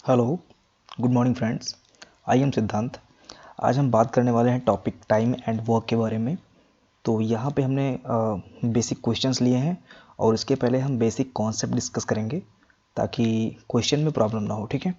Hello, good morning friends. I am सिद्धांत। आज हम बात करने वाले हैं टॉपिक टाइम एंड वर्क के बारे में। तो यहाँ पे हमने बेसिक क्वेश्चंस लिए हैं और इसके पहले हम बेसिक कॉन्सेप्ट डिस्कस करेंगे ताकि क्वेश्चन में प्रॉब्लम ना हो। ठीक है,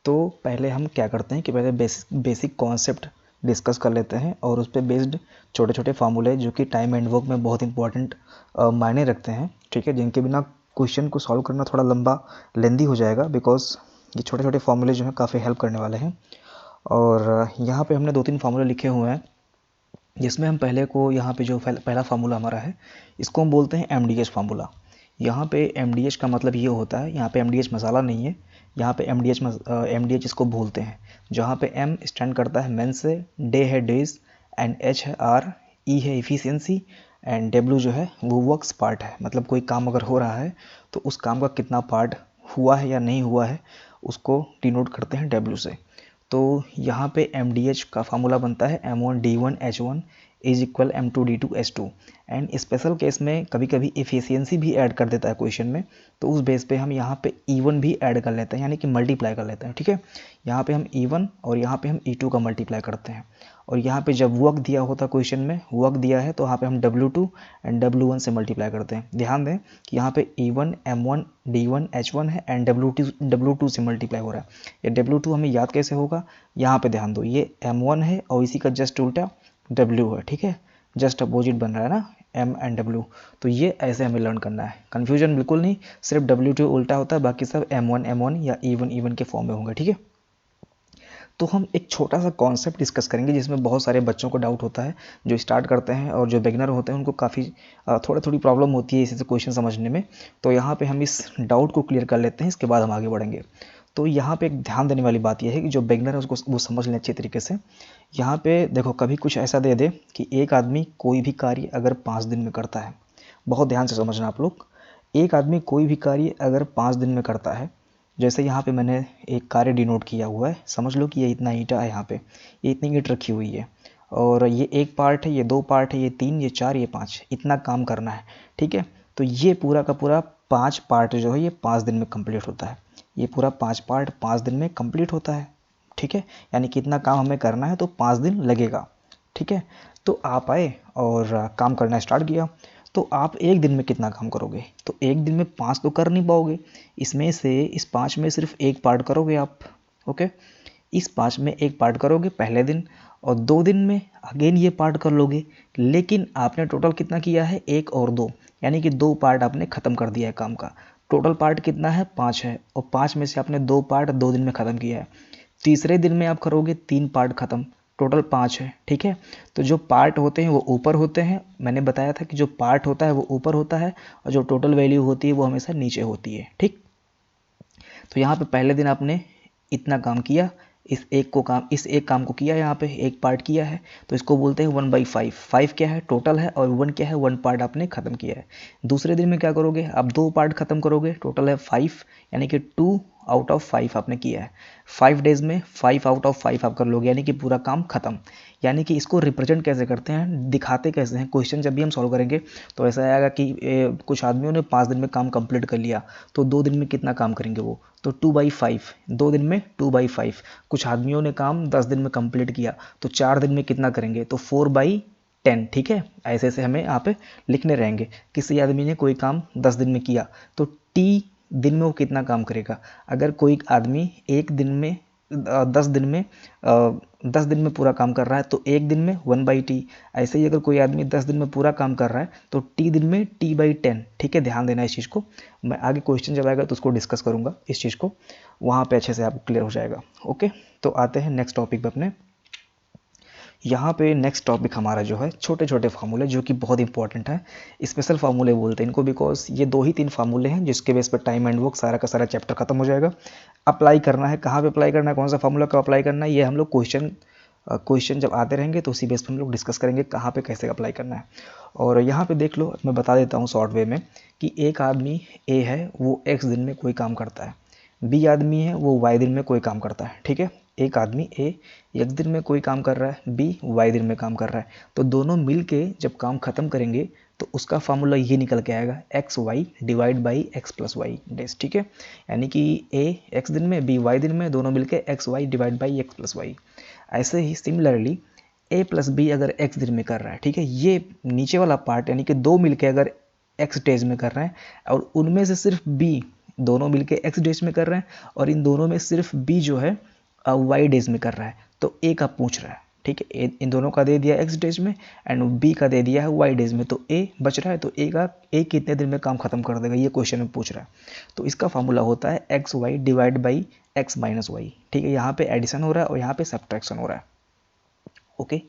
तो पहले हम क्या करते हैं कि पहले बेसिक कॉन्सेप्ट डिस्कस कर लेते हैं और उस पर बेस्ड छोटे छोटे फार्मूले जो कि टाइम एंड वर्क में बहुत इंपॉर्टेंट मायने रखते हैं। ठीक है, जिनके बिना क्वेश्चन को सॉल्व करना थोड़ा लंबा लेंदी हो जाएगा, बिकॉज ये छोटे छोटे फार्मूले जो हैं काफ़ी हेल्प करने वाले हैं। और यहाँ पे हमने 2-3 फार्मूले लिखे हुए हैं, जिसमें हम पहले को यहाँ पे जो पहला फार्मूला हमारा है इसको हम बोलते हैं MDH फार्मूला। यहाँ पे MDH का मतलब ये होता है, यहाँ पे MDH मसाला नहीं है, यहाँ पे MDH इसको बोलते हैं। जहाँ पे M स्टैंड करता है मैन से, डे है डेज, एंड H है आर, E है इफ़िशियंसी, एंड W जो है वो वर्क्स पार्ट है। मतलब कोई काम अगर हो रहा है तो उस काम का कितना पार्ट हुआ है या नहीं हुआ है उसको डिनोट करते हैं W से। तो यहाँ पे MDH का फार्मूला बनता है M1D1H1 is equal M2D2H2। And special case में कभी कभी एफिशिएंसी भी ऐड कर देता है क्वेश्चन में, तो उस बेस पे हम यहाँ पे E1 भी ऐड कर लेते हैं, यानी कि मल्टीप्लाई कर लेते हैं। ठीक है, यहाँ पे हम E1 और यहाँ पे हम E2 का मल्टीप्लाई करते हैं। और यहाँ पे जब वर्क दिया होता क्वेश्चन में, वर्क दिया है तो यहाँ पे हम W2 एंड W1 से मल्टीप्लाई करते हैं। ध्यान दें कि यहाँ पे E1 M1 D1 H1 है एंड W2 से मल्टीप्लाई हो रहा है। ये W2 हमें याद कैसे होगा, यहाँ पे ध्यान दो, ये M1 है और इसी का जस्ट उल्टा W है। ठीक है, जस्ट अपोजिट बन रहा है ना M एंड W। तो ये ऐसे हमें लर्न करना है, कन्फ्यूजन बिल्कुल नहीं, सिर्फ W2 उल्टा होता है, बाकी सब M1 या E1 के फॉर्म में होंगे। ठीक है, तो हम एक छोटा सा कॉन्सेप्ट डिस्कस करेंगे जिसमें बहुत सारे बच्चों को डाउट होता है, जो स्टार्ट करते हैं और जो बिगिनर होते हैं उनको काफ़ी थोड़ी प्रॉब्लम होती है इसी से क्वेश्चन समझने में। तो यहाँ पे हम इस डाउट को क्लियर कर लेते हैं, इसके बाद हम आगे बढ़ेंगे। तो यहाँ पे एक ध्यान देने वाली बात यह है कि जो बिगिनर है उसको वो समझ लें अच्छे तरीके से। यहाँ पे देखो, कभी कुछ ऐसा दे दे कि एक आदमी कोई भी कार्य अगर 5 दिन में करता है, बहुत ध्यान से समझना आप लोग, एक आदमी कोई भी कार्य अगर 5 दिन में करता है, जैसे यहाँ पे मैंने एक कार्य डिनोट किया हुआ है, समझ लो कि ये इतना ईंटा है, यहाँ पे ये इतनी ईंट रखी हुई है और ये एक पार्ट है, ये 2 पार्ट है, ये 3, ये 4, ये 5, इतना काम करना है। ठीक है, तो ये पूरा का पूरा 5 पार्ट जो है ये 5 दिन में कंप्लीट होता है। ये पूरा 5 पार्ट 5 दिन में कंप्लीट होता है। ठीक है, यानी कि इतना काम हमें करना है तो 5 दिन लगेगा। ठीक है, तो आप आए और काम करना स्टार्ट किया, तो आप एक दिन में कितना काम करोगे? तो एक दिन में 5 तो कर नहीं पाओगे, इसमें से इस 5 में सिर्फ एक पार्ट करोगे आप। ओके, इस 5 में एक पार्ट करोगे पहले दिन, और 2 दिन में अगेन ये पार्ट कर लोगे। लेकिन आपने टोटल कितना किया है? 1 और 2, यानी कि 2 पार्ट आपने ख़त्म कर दिया है काम का। टोटल पार्ट कितना है? 5 है, और 5 में से आपने 2 पार्ट 2 दिन में ख़त्म किया है। तीसरे दिन में आप करोगे 3 पार्ट ख़त्म, टोटल 5 है। ठीक है, तो जो पार्ट होते हैं वो ऊपर होते हैं, मैंने बताया था कि जो पार्ट होता है वो ऊपर होता है और जो टोटल वैल्यू होती है वो हमेशा नीचे होती है। ठीक, तो यहाँ पे पहले दिन आपने इतना काम किया, इस एक काम को किया, यहाँ पे एक पार्ट किया है, तो इसको बोलते हैं 1/5। 5 क्या है? टोटल है, और 1 क्या है? 1 पार्ट आपने खत्म किया है। दूसरे दिन में क्या करोगे? आप 2 पार्ट खत्म करोगे, टोटल है 5, यानी कि 2 आउट ऑफ 5 आपने किया है। 5 डेज में 5 आउट ऑफ 5 आप कर लोगे, यानी कि पूरा काम खत्म। यानी कि इसको रिप्रेजेंट कैसे करते हैं, दिखाते कैसे हैं, क्वेश्चन जब भी हम सॉल्व करेंगे तो ऐसा आएगा कि कुछ आदमियों ने 5 दिन में काम कंप्लीट कर लिया, तो 2 दिन में कितना काम करेंगे वो? तो 2/5, 2 दिन में 2/5। कुछ आदमियों ने काम 10 दिन में कंप्लीट किया, तो 4 दिन में कितना करेंगे? तो 4/10। ठीक है, ऐसे ऐसे हमें यहाँ पे लिखने रहेंगे। किसी आदमी ने कोई काम 10 दिन में किया, तो टी दिन में वो कितना काम करेगा? अगर कोई आदमी एक दिन में 10 दिन में 10 दिन में पूरा काम कर रहा है तो एक दिन में 1/t। ऐसे ही अगर कोई आदमी 10 दिन में पूरा काम कर रहा है तो टी दिन में t/10। ठीक है, ध्यान देना इस चीज़ को, मैं आगे क्वेश्चन जब आएगा तो उसको डिस्कस करूँगा इस चीज़ को, वहाँ पे अच्छे से आपको क्लियर हो जाएगा। ओके, तो आते हैं नेक्स्ट टॉपिक पे अपने। यहाँ पे नेक्स्ट टॉपिक हमारा जो है छोटे छोटे फार्मूले, जो कि बहुत इंपॉर्टेंट है। स्पेशल फार्मूले बोलते हैं इनको, बिकॉज ये 2 ही 3 फार्मूले हैं जिसके बेस पर टाइम एंड वर्क सारा का सारा चैप्टर खत्म हो जाएगा। अप्लाई करना है, कहाँ पे अप्लाई करना है, कौन सा फार्मूला कब अप्लाई करना है, ये हम लोग क्वेश्चन जब आते रहेंगे तो उसी बेस पर हम लोग डिस्कस करेंगे कहाँ पे कैसे अप्लाई करना है। और यहाँ पे देख लो, मैं बता देता हूँ शॉर्ट वे में, कि एक आदमी ए है, वो x दिन में कोई काम करता है, बी आदमी है वो y दिन में कोई काम करता है। ठीक है, एक आदमी ए x दिन में कोई काम कर रहा है, बी y दिन में काम कर रहा है, तो दोनों मिल के जब काम ख़त्म करेंगे तो उसका फार्मूला ये निकल के आएगा x y divide by x plus y days, ठीक है। यानी कि ए x दिन में, बी y दिन में, दोनों मिलके x y divide by x plus y. ऐसे ही सिमिलरली ए प्लस बी अगर x दिन में कर रहा है, ठीक है, ये नीचे वाला पार्ट यानी कि दो मिलके अगर x डेज में कर रहे हैं और उनमें से सिर्फ b, दोनों मिलके x डेज में कर रहे हैं और इन दोनों में सिर्फ b जो है y डेज में कर रहा है, तो a का पूछ रहा है, ठीक है। इन दोनों का दे दिया x डेज में एंड b का दे दिया है y डेज में, तो a बच रहा है, तो a कितने दिन में काम खत्म कर देगा, ये क्वेश्चन में पूछ रहा है। तो इसका फार्मूला होता है x y divide by x minus y, ठीक है। यहाँ पे एडिशन हो रहा है और यहाँ पे सब्ट्रैक्शन हो रहा है, ओके।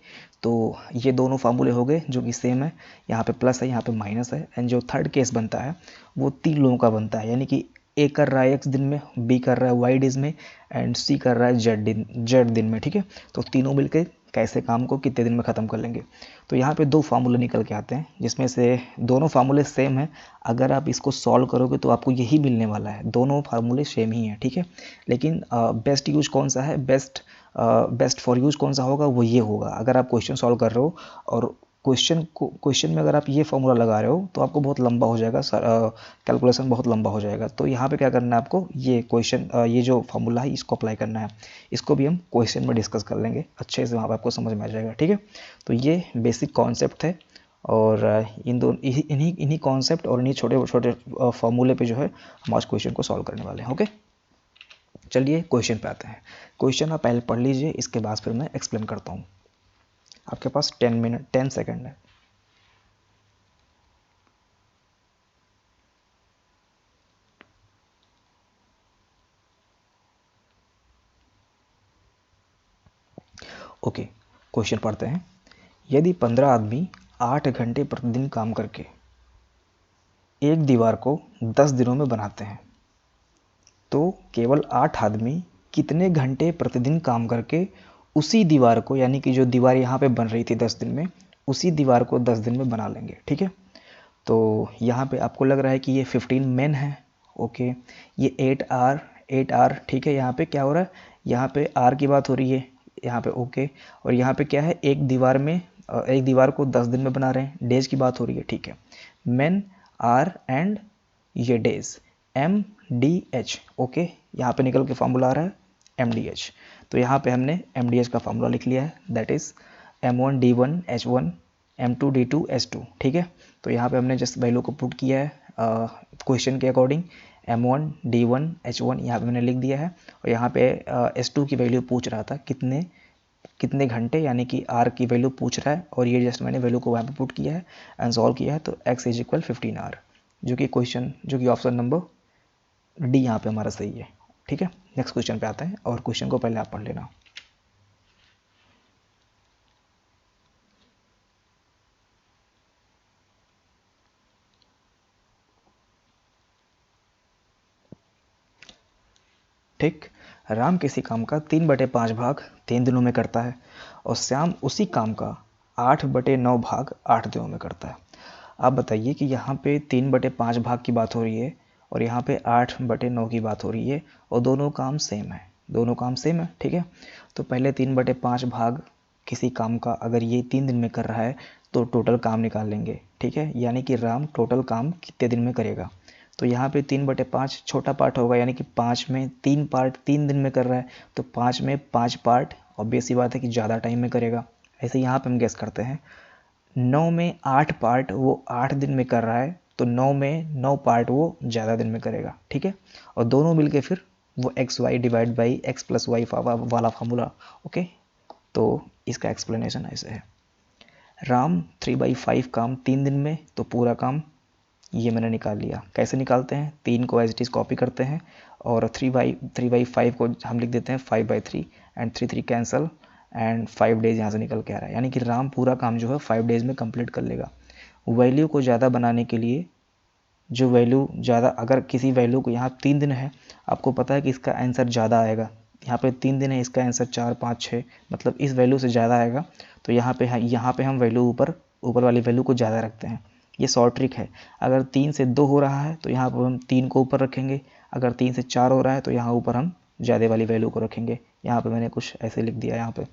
तो ये दोनों फार्मूले हो गए जो कि सेम है, यहाँ पे प्लस है, यहाँ पे माइनस है। एंड जो थर्ड केस बनता है वो तीन लोगों का बनता है, यानी कि ए कर रहा है एक्स दिन में, बी कर रहा है वाई डेज में एंड सी कर रहा है जेड दिन में, ठीक है। तो तीनों मिलकर कैसे काम को कितने दिन में ख़त्म कर लेंगे। तो यहाँ पे दो फार्मूले निकल के आते हैं जिसमें से दोनों फार्मूले सेम है। अगर आप इसको सॉल्व करोगे तो आपको यही मिलने वाला है, दोनों फार्मूले सेम ही हैं, ठीक है। लेकिन बेस्ट यूज कौन सा है, बेस्ट फॉर यूज कौन सा होगा, वो ये होगा। अगर आप क्वेश्चन सॉल्व कर रहे हो और क्वेश्चन में अगर आप ये फॉर्मूला लगा रहे हो तो आपको बहुत लंबा हो जाएगा, कैलकुलेशन बहुत लंबा हो जाएगा। तो यहाँ पे क्या करना है आपको, ये क्वेश्चन ये जो फॉर्मूला है इसको अप्लाई करना है। इसको भी हम क्वेश्चन में डिस्कस कर लेंगे अच्छे से, वहाँ पर आपको समझ में आ जाएगा, ठीक है। तो ये बेसिक कॉन्सेप्ट है और इन दोनों इन्हीं कॉन्सेप्ट और इन्हीं छोटे छोटे फॉर्मूले पे जो है हम आज क्वेश्चन को सॉल्व करने वाले हैं, ओके। चलिए क्वेश्चन पे आते हैं। क्वेश्चन आप पहले पढ़ लीजिए, इसके बाद फिर मैं एक्सप्लेन करता हूँ। आपके पास 10 सेकंड है। ओके, क्वेश्चन पढ़ते हैं। यदि 15 आदमी 8 घंटे प्रतिदिन काम करके एक दीवार को 10 दिनों में बनाते हैं तो केवल 8 आदमी कितने घंटे प्रतिदिन काम करके उसी दीवार को, यानी कि जो दीवार यहाँ पे बन रही थी 10 दिन में, उसी दीवार को 10 दिन में बना लेंगे, ठीक है। तो यहाँ पे आपको लग रहा है कि ये 15 मेन है, ओके। ये 8 आर, ठीक है। यहाँ पे क्या हो रहा है, यहाँ पे आर की बात हो रही है यहाँ पे, ओके। और यहाँ पे क्या है, एक दीवार को 10 दिन में बना रहे हैं, डेज की बात हो रही है, ठीक है। मेन, आर एंड ये days, M D H, okay. यहाँ पे निकल के फार्मूला आ रहा है एम डी एच। तो यहाँ पे हमने एम डी एच का फार्मूला लिख लिया है, that is M1 D1 H1 M2 D2 H2, ठीक है। तो यहाँ पे हमने जस्ट वैल्यू को पुट किया है क्वेश्चन के अकॉर्डिंग, M1 D1 H1 यहाँ पे मैंने लिख दिया है। और यहाँ पे H2 की वैल्यू पूछ रहा था कितने घंटे, यानी कि R की वैल्यू पूछ रहा है और ये जस्ट मैंने वैल्यू को वहाँ पे पुट किया है एंड सॉल्व किया है। तो x इज इक्वल 15R, जो कि ऑप्शन नंबर डी यहाँ पे हमारा सही है, ठीक है। नेक्स्ट क्वेश्चन पे आते हैं और क्वेश्चन को पहले आप पढ़ लेना। ठीक, राम किसी काम का 3/5 भाग 3 दिनों में करता है और श्याम उसी काम का 8/9 भाग 8 दिनों में करता है। आप बताइए कि यहाँ पे 3/5 भाग की बात हो रही है और यहाँ पे 8/9 की बात हो रही है और दोनों काम सेम है, ठीक है। तो पहले 3/5 भाग किसी काम का अगर ये 3 दिन में कर रहा है तो टोटल काम निकाल लेंगे, ठीक है। यानी कि राम टोटल काम कितने दिन में करेगा। तो यहाँ पे 3/5 छोटा पार्ट होगा, यानी कि 5 में 3 पार्ट 3 दिन में कर रहा है तो 5 में 5 पार्ट, ऑब्वियस सी बात है कि ज़्यादा टाइम में करेगा। ऐसे यहाँ पे हम गेस करते हैं 9 में 8 पार्ट वो 8 दिन में कर रहा है तो 9 में 9 पार्ट वो ज़्यादा दिन में करेगा, ठीक है। और दोनों मिलके फिर वो x y divide by x plus y वाला फार्मूला, ओके। तो इसका एक्सप्लेनेशन ऐसे है, राम 3/5 काम 3 दिन में, तो पूरा काम ये मैंने निकाल लिया। कैसे निकालते हैं, 3 को एज इट इज़ कॉपी करते हैं और 3/5 को हम लिख देते हैं 5/3 एंड 3 कैंसल एंड 5 डेज यहाँ से निकल के आ रहा है। यानी कि राम पूरा काम जो है 5 डेज में कंप्लीट कर लेगा। वैल्यू को ज़्यादा बनाने के लिए जो वैल्यू ज़्यादा, अगर किसी वैल्यू को यहाँ 3 दिन है, आपको पता है कि इसका आंसर ज़्यादा आएगा। यहाँ पे 3 दिन है, इसका आंसर 4, 5, 6 मतलब इस वैल्यू से ज़्यादा आएगा। तो यहाँ पे हम वैल्यू ऊपर वाली वैल्यू को ज़्यादा रखते हैं। ये शॉर्ट ट्रिक है। अगर 3 से 2 हो रहा है तो यहाँ पर हम 3 को ऊपर रखेंगे, अगर 3 से 4 हो रहा है तो यहाँ ऊपर हम ज़्यादा वाली वैल्यू को रखेंगे। यहाँ पे मैंने कुछ ऐसे लिख दिया यहाँ पे।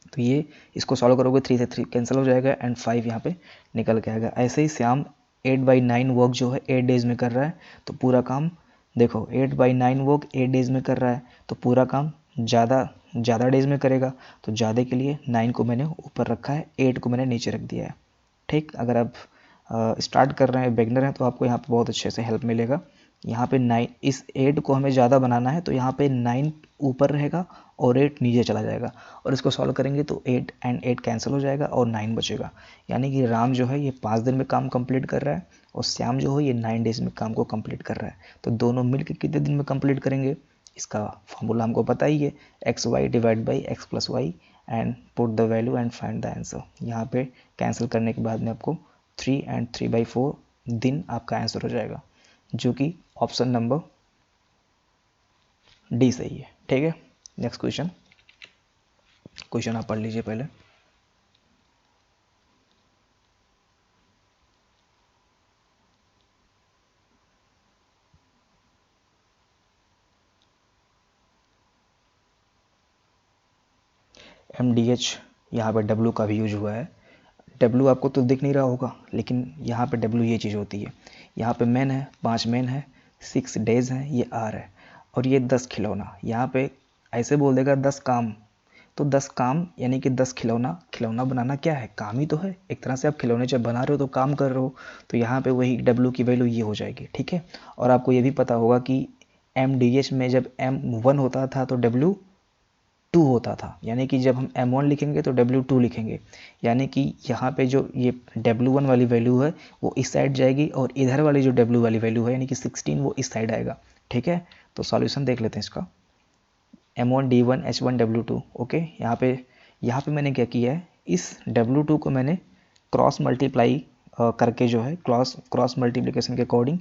तो ये इसको सॉल्व करोगे 3 से 3 कैंसिल हो जाएगा एंड 5 यहाँ पे निकल के आएगा। ऐसे ही श्याम 8/9 वर्क जो है 8 डेज में कर रहा है, तो पूरा काम देखो 8/9 वर्क 8 डेज में कर रहा है, तो पूरा काम ज़्यादा डेज में करेगा। तो ज़्यादा के लिए 9 को मैंने ऊपर रखा है, 8 को मैंने नीचे रख दिया है। ठीक, अगर आप स्टार्ट कर रहे हैं, बिगनर हैं, तो आपको यहाँ पे बहुत अच्छे से हेल्प मिलेगा। यहाँ पे 9, इस 8 को हमें ज़्यादा बनाना है, तो यहाँ पे 9 ऊपर रहेगा और 8 नीचे चला जाएगा, और इसको सॉल्व करेंगे तो 8 एंड 8 कैंसिल हो जाएगा और 9 बचेगा। यानी कि राम जो है ये 5 दिन में काम कंप्लीट कर रहा है और श्याम जो है ये 9 डेज में काम को कंप्लीट कर रहा है। तो दोनों मिलकर कितने दिन में कंप्लीट करेंगे, इसका फॉर्मूला हमको पता ही है, XY divide by X + Y and put the value and find the answer. यहाँ पे कैंसिल करने के बाद में आपको 3 एंड 3/4 दिन आपका आंसर हो जाएगा, जो कि ऑप्शन नंबर डी सही है। ठीक है, नेक्स्ट क्वेश्चन आप पढ़ लीजिए पहले। MDH यहाँ पे W का भी यूज हुआ है। W आपको तो दिख नहीं रहा होगा, लेकिन यहाँ पे W ये चीज़ होती है। यहाँ पे मैन है, 5 मैन है, 6 डेज हैं, ये R है, और ये 10 खिलौना। यहाँ पे ऐसे बोल देगा 10 काम, तो 10 काम यानी कि 10 खिलौना। खिलौना बनाना क्या है, काम ही तो है। एक तरह से आप खिलौने जब बना रहे हो तो काम कर रहे हो, तो यहाँ पे वही W की वैल्यू ये हो जाएगी। ठीक है, और आपको ये भी पता होगा कि MDH में जब M1 होता था तो W2 होता था, यानी कि जब हम M1 लिखेंगे तो W2 लिखेंगे। यानी कि यहाँ पे जो ये W1 वाली वैल्यू है वो इस साइड जाएगी, और इधर वाली जो W वाली वैल्यू है यानी कि 16 वो इस साइड आएगा। ठीक है, तो सॉल्यूशन देख लेते हैं इसका। M1 D1 H1 W2। Okay, यहाँ पे मैंने क्या किया है, इस W2 को मैंने क्रॉस मल्टीप्लाई करके जो है क्रॉस मल्टीप्लिकेशन के अकॉर्डिंग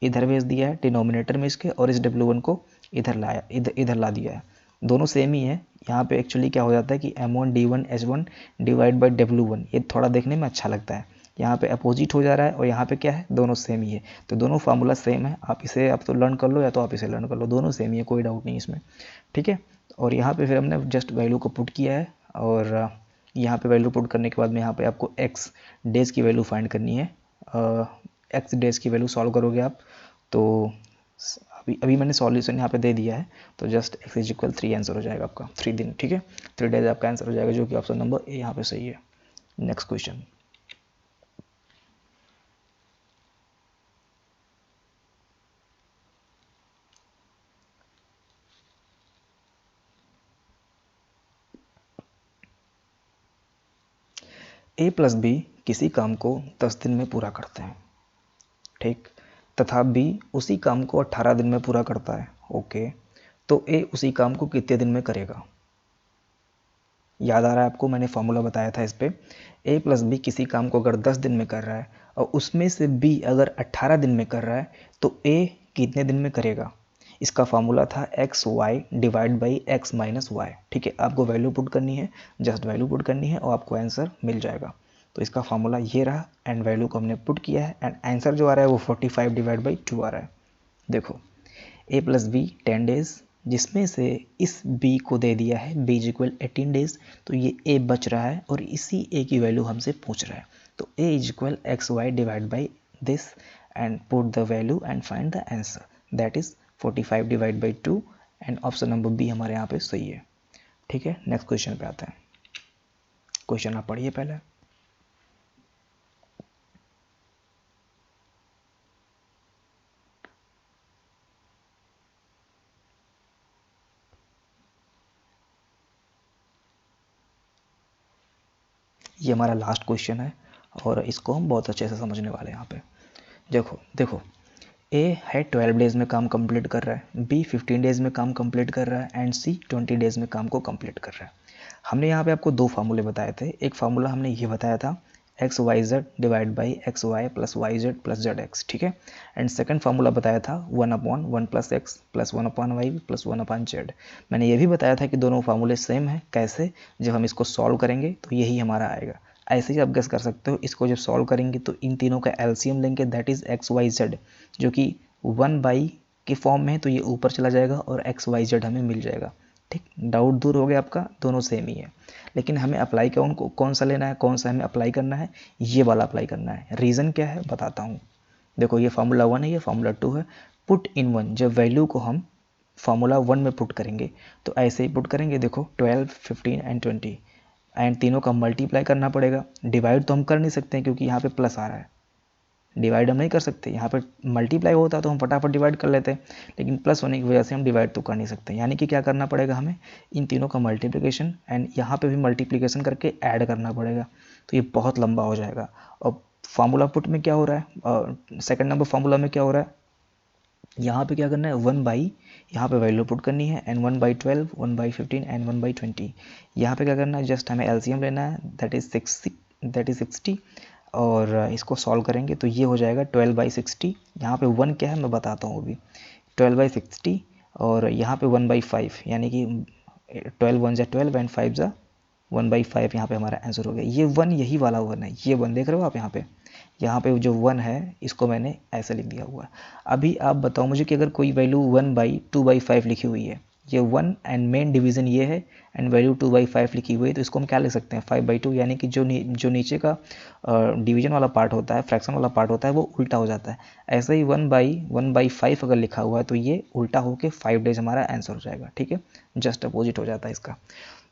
इधर भेज दिया है डिनोमिनेटर में इसके, और इस W1 को इधर ला दिया है। दोनों सेम ही है। यहाँ पे एक्चुअली क्या हो जाता है कि M1 D1 H1 divide by W1, ये थोड़ा देखने में अच्छा लगता है। यहाँ पे अपोजिट हो जा रहा है और यहाँ पे क्या है, दोनों सेम ही है। तो दोनों फार्मूला सेम है, आप इसे आप तो लर्न कर लो या तो आप इसे लर्न कर लो, दोनों सेम ही है, कोई डाउट नहीं इसमें। ठीक है, और यहाँ पे फिर हमने जस्ट वैल्यू को पुट किया है, और यहाँ पे वैल्यू पुट करने के बाद में यहाँ पे आपको x डेज की वैल्यू फाइंड करनी है। x डेज की वैल्यू सॉल्व करोगे आप, तो अभी मैंने सॉल्यूशन यहाँ पे दे दिया है, तो जस्ट x = 3 आंसर हो जाएगा आपका, 3 दिन। ठीक है, 3 डेज आपका आंसर हो जाएगा, जो कि ऑप्शन नंबर ए यहाँ पे सही है। Next question. A + B किसी काम को 10 दिन में पूरा करते हैं, ठीक, तथा B उसी काम को 18 दिन में पूरा करता है। ओके, तो A उसी काम को कितने दिन में करेगा। याद आ रहा है आपको, मैंने फॉर्मूला बताया था इस पे। A + B किसी काम को अगर 10 दिन में कर रहा है और उसमें से B अगर 18 दिन में कर रहा है, तो A कितने दिन में करेगा। इसका फॉर्मूला था XY divide by X - Y। ठीक है, आपको वैल्यू पुट करनी है, जस्ट वैल्यू पुट करनी है और आपको आंसर मिल जाएगा। तो इसका फॉर्मूला ये रहा, एंड वैल्यू को हमने पुट किया है, एंड आंसर जो आ रहा है वो 45 डिवाइड बाई 2 आ रहा है। देखो, A + B 10 डेज, जिसमें से इस B को दे दिया है B = 18 डेज, तो ये A बच रहा है और इसी A की वैल्यू हमसे पूछ रहा है। तो A = XY divide by this and put the value and find the answer, that is 45 divide by 2, and option number B हमारे यहाँ पे सही है। ठीक है, नेक्स्ट क्वेश्चन पे आते हैं। क्वेश्चन आप पढ़िए पहले। ये हमारा लास्ट क्वेश्चन है और इसको हम बहुत अच्छे से समझने वाले हैं। यहाँ पे देखो A है 12 डेज में काम कंप्लीट कर रहा है, B 15 डेज में काम कंप्लीट कर रहा है, एंड C 20 डेज में काम को कंप्लीट कर रहा है। हमने यहाँ पे आपको दो फार्मूले बताए थे। एक फार्मूला हमने ये बताया था XYZ divide by XY + YZ + ZX। ठीक है, एंड सेकंड फार्मूला बताया था 1/1 + X + 1/Y + 1/Z। मैंने ये भी बताया था कि दोनों फार्मूले सेम है। कैसे, जब हम इसको सॉल्व करेंगे तो यही हमारा आएगा। ऐसे ही आप गेस कर सकते हो, इसको जब सॉल्व करेंगे तो इन तीनों का एलसीएम लेंगे, दैट इज XYZ, जो कि 1/, के फॉर्म में है तो ये ऊपर चला जाएगा और XYZ हमें मिल जाएगा। ठीक, डाउट दूर हो गया आपका, दोनों सेम ही है। लेकिन हमें अप्लाई कौन सा लेना है, कौन सा हमें अप्लाई करना है, ये वाला अप्लाई करना है। रीज़न क्या है बताता हूँ। देखो ये फार्मूला 1 है, ये फार्मूला 2 है। पुट इन 1, जब वैल्यू को हम फार्मूला 1 में पुट करेंगे तो ऐसे ही पुट करेंगे। देखो 12, 15 एंड 20 एंड तीनों का मल्टीप्लाई करना पड़ेगा। डिवाइड तो हम कर नहीं सकते हैं क्योंकि यहाँ पे प्लस आ रहा है, डिवाइड हम नहीं कर सकते। यहाँ पे मल्टीप्लाई होता तो हम फटाफट डिवाइड कर लेते, लेकिन प्लस होने की वजह से हम डिवाइड तो कर नहीं सकते। यानी कि क्या करना पड़ेगा हमें, इन तीनों का मल्टीप्लिकेशन एंड यहाँ पे भी मल्टीप्लिकेशन करके ऐड करना पड़ेगा। तो ये बहुत लंबा हो जाएगा। और फार्मूला पुट में क्या हो रहा है, सेकंड नंबर फार्मूला में क्या हो रहा है, यहाँ पे क्या करना है 1 बाई, यहाँ पे वैल्यू पुट करनी है एंड 1/12, 1/15 एंड 1/20। यहाँ पे क्या करना है, जस्ट हमें एलसीएम लेना है, दैट इज 60 और इसको सॉल्व करेंगे तो ये हो जाएगा 12/60। यहाँ पे 1 क्या है मैं बताता हूँ अभी, 12/60 और यहाँ पे 1/5, यानी कि 12 1 12 एंड 5 1/5। यहाँ पे हमारा आंसर हो गया। ये 1 यही वाला 1 है, ये 1 देख रहे हो आप यहाँ पे जो 1 है इसको मैंने ऐसे लिख दिया हुआ है। अभी आप बताओ मुझे कि अगर कोई वैल्यू 1/2/5 लिखी हुई है, ये 1 एंड मेन डिवीज़न ये है एंड वैल्यू 2/5 लिखी हुई है, तो इसको हम क्या लिख सकते हैं 5/2, यानी कि जो नीचे का डिवीजन वाला पार्ट होता है, फ्रैक्शन वाला पार्ट होता है, वो उल्टा हो जाता है। ऐसे ही 1/5 अगर लिखा हुआ है तो ये उल्टा होके 5 डेज हमारा आंसर हो जाएगा। ठीक है, जस्ट अपोजिट हो जाता है इसका।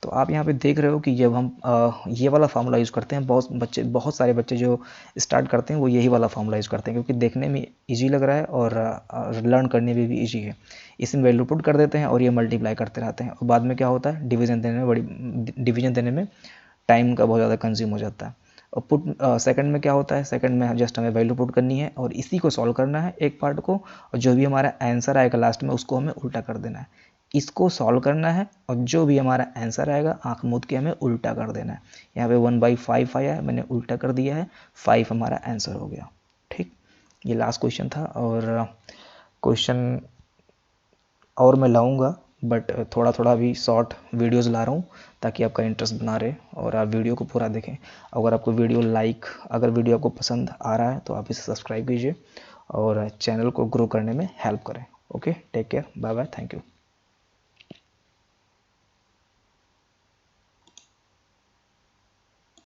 तो आप यहाँ पे देख रहे हो कि जब हम ये वाला फार्मूला यूज़ करते हैं, बहुत सारे बच्चे जो स्टार्ट करते हैं वो यही वाला फार्मूला यूज़ करते हैं क्योंकि देखने में इजी लग रहा है और लर्न करने में भी इजी है। इसमें वैल्यू पुट कर देते हैं और ये मल्टीप्लाई करते रहते हैं और बाद में क्या होता है, डिवीजन देने में टाइम का बहुत ज़्यादा कंज्यूम हो जाता है। और सेकंड में क्या होता है, सेकंड में जस्ट हमें वैल्यू पुट करनी है और इसी को सॉल्व करना है एक पार्ट को, और जो भी हमारा आंसर आएगा लास्ट में उसको हमें उल्टा कर देना है। इसको सॉल्व करना है और जो भी हमारा आंसर आएगा आंख मूंद के हमें उल्टा कर देना है। यहाँ पे 1/5 आया है, मैंने उल्टा कर दिया है, 5 हमारा आंसर हो गया। ठीक, ये लास्ट क्वेश्चन था और क्वेश्चन और मैं लाऊंगा बट थोड़ा थोड़ा भी शॉर्ट वीडियोस ला रहा हूँ ताकि आपका इंटरेस्ट बना रहे और आप वीडियो को पूरा देखें। अगर आपको अगर वीडियो आपको पसंद आ रहा है तो आप इसे सब्सक्राइब कीजिए और चैनल को ग्रो करने में हेल्प करें। Okay, take care, bye bye, thank you.